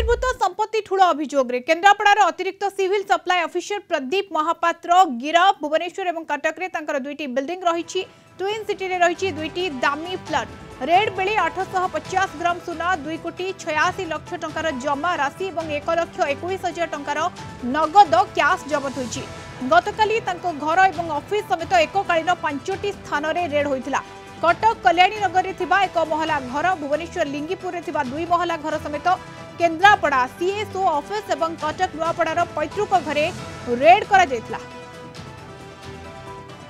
बहिर्भूत संपत्ति ठूल अभियोग केन्द्रापड़ार अतिरिक्त civil supply officer Pradeep Mohapatra गिरफ। भुवनेश्वर और कटक में दुईटी बिल्डिंग रही। ट्विन सिटी रे रही दुईटी दामी फ्लैट। रेड बेले 850 ग्राम सुना 2 कोटी 86 लाख टंकार जमा राशि और 1,21,000 टंकार नगद कैश जबत होईछि। गतकाली तांको घर और ऑफिस समेत एककालीन 5टी स्थान रे रेड होइथिला। कटक कल्याणी नगर में एक महला घर, भुवनेश्वर लिंगीपुर में 2 महला घर समेत केन्द्रापड़ा सीएसओ ऑफिस और कटक नुआपड़ार पैतृक घरे रेड करा जायतिला।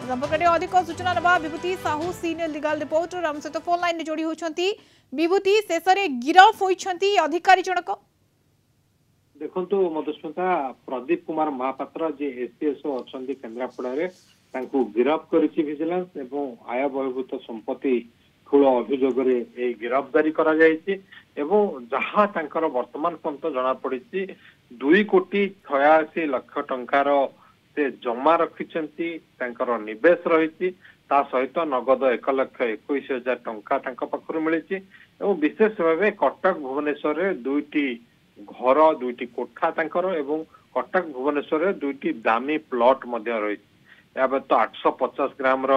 संपर्क में अधिक सूचना नवा विभूति साहू सीनियर लीगल रिपोर्टर आम सहित फोन लाइन जोड़ी होती। विभूति शेष में गिरफ होती अधिकारी जनक देखु मधुस्मिता प्रदीप कुमार महापात्र जे एसपीएसओ अच्छा केन्द्रापड़ा गिरफ करिछि विजिलेंस एवं आय बहिर्भूत संपत्ति ठूल अभियोग गिरफ्तारी करा जायछि एवं जहाँ तांकर वर्तमान पर्यंत जना पड़ी 2 कोटी 86 लाख टंकार से जमा रखिछंती तांकर निवेश रही सहित नगद 1,21,000 टंका तांका पाखरु मिलिछि एवं विशेष भाव कटक भुवनेश्वर रे 2टी घर 2टी कोठा तांकर एवं कटक भुवनेश्वर रे 2टी दामी प्लॉट मध्य रही तो 850 ग्राम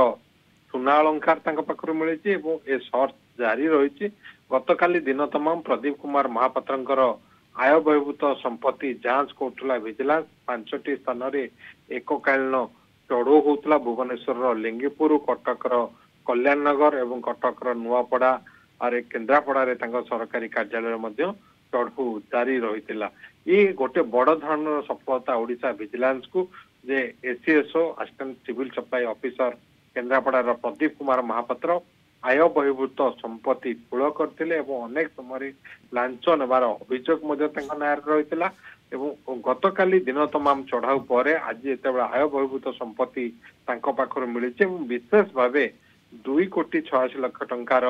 सुना अलंकार पाखरु मिली ए सर्च जारी रही। गतकाली दिन तमाम प्रदीप कुमार महापात्र आय बहिर्भूत संपत्ति जांच करुला विजिलेंस 5टी स्थान रे एककालीन चढ़ऊ होता भुवनेश्वर लिंगीपुर कटकर कल्याण नगर एवं कटकर नुआपड़ा और केन्द्रापड़ा सरकारी कार्यालय चढ़ऊ जारी रही। ये गोटे बड़ धरण सफलता ओडिशा विजिलेंस को जे ACSO assistant civil supply officer केन्द्रापड़ार प्रदीप कुमार महापात्र आय बहिर्भूत संपत्ति ठूल करथिले एवं अनेक समय लांच नेबार अभियोग नायर रही। गतकाली दिन तमाम चढ़ाऊ पर आज जिते आय बहिर्भूत संपत्ति पाखर मिली विशेष भाव 2 कोटी 86 लाख टंकार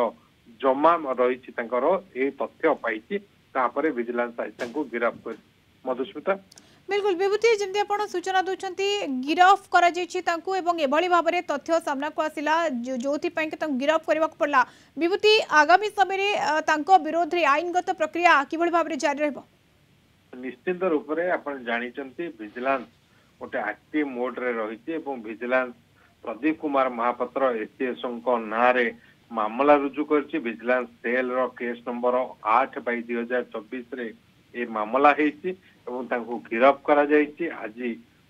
जमा रही तथ्य पाई विजिलेंस आज गिरफ कर। मधुस्मिता बिल्कुल विभूति जमी आप सूचना दूसरी गिरफ कर भाव में तथ्य सामना को आसला जो गिरफ करने पड़ा। विभूति आगामी समय विरोध में आईनगत प्रक्रिया किभली भाव में जारी रहिबो? निश्चित रूप से आप जानते विजिलेंस गोटे एक्टिव मोड रे रही विजिलेंस प्रदीप कुमार महापात्र एसीएसओ ना रे मामला रुजु कर vigilance cell row case number 8/2024 रे ए मामला हेछि एवं तांको गिरफ करा जायछि। आज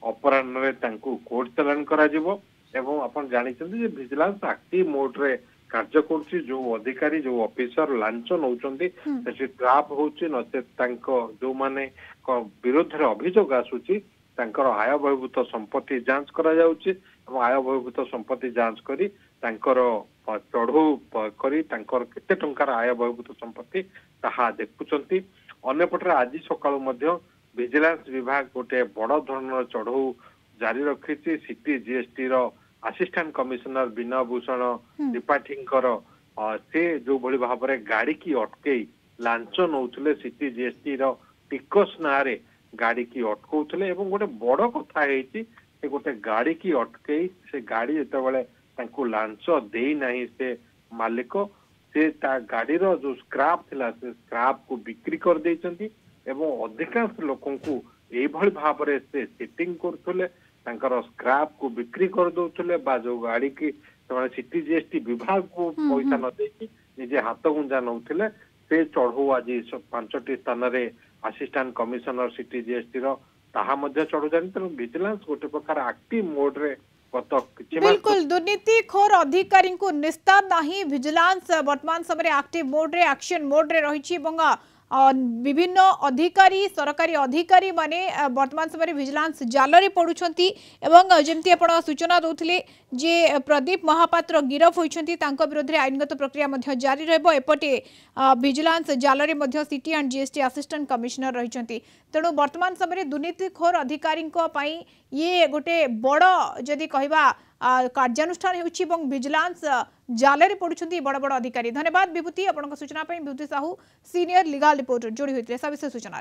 अपराह्न रे तांको कोर्ट चालान करा जिवो एवं आपण जानिछन्ती जे विजिलेंस एक्टिव मोड रे कार्य करछि। जो अधिकारी जो ऑफिसर लांच नौचन्ती सेठी ट्रैप होछि नचे तांको जो माने विरोध रे अभियोग आसुछि तांकर आय बहिर्भूत संपत्ति जांच करा जाउछि एवं आय बहिर्भूत संपत्ति जांच करी तांकर चढ़ऊ करी तांकर केते टंकार आय बहिर्भूत संपत्ति ताहा देखुचन्ती। अन्यपटे आज सकाळु मध्य विजिलेंस विभाग गोटे बड़ धरण चढ़ऊ जारी रखी सिटी जीएसटी रो असिस्टेंट कमिशनर विनय भूषण त्रिपाठी से जो भली भाव में गाड़ी की अटकई लांच नौले सिटी जीएसटी रो टिकस ना रे गाड़ी की अटकाउले एवं गोटे बड़ कथा है गोटे गाड़ी की अटकई से गाड़ी जिते लांच दे नहीं से मालिक से गाड़ी रो जो स्क्रैप थिला से स्क्रैप को बिक्री कर देइचंती एवं अधिकांश लोकों को एभली भाव में से सेटिंग करथुले तांकर स्क्रैप को बिक्री कर दउथुले बा जो गाड़ी की सिटी जीएसटी विभाग को पैसा न देकी निजे हाथ गुंजा नउथुले से चढ़ऊ आज 5टी स्थान रे असिस्टेंट कमिशनर सिटी जीएसटी रो ताहा मध्य चढ़ू जानी तेणु विजिलेंस गोटे प्रकार एक्टिव मोड रे बिल्कुल दुर्नीति खोर अधिकारी को निस्तार नहीं। विजिलेंस वर्तमान समय एक्टिव मोड रे एक्शन मोड रे रही विभिन्न अधिकारी सरकारी अधिकारी माने वर्तमान समय विजिलेंस जालरे पड़ुछंती एवं जेमती आपण सूचना दउथिले जे प्रदीप महापात्र गिरफ होइछंती तांको विरोध रे आईनगत प्रक्रिया मध्य जारी रहबो। एपटे विजिलेंस जालरे मध्य city and GST assistant commissioner रहिछंती तेणु वर्तमान समय दुर्नीतिखोर अधिकारी ये गोटे बड़ जदि कहबा कार्यानुष्ठान होउछि एवं विजिलेंस जालरे पड़ुछंती बड़ बड़ अधिकारी। धन्यवाद विभूति आपन सूचना विभूति साहू सीनियर लीगल रिपोर्टर जोड़ी होते सविशेष सूचना।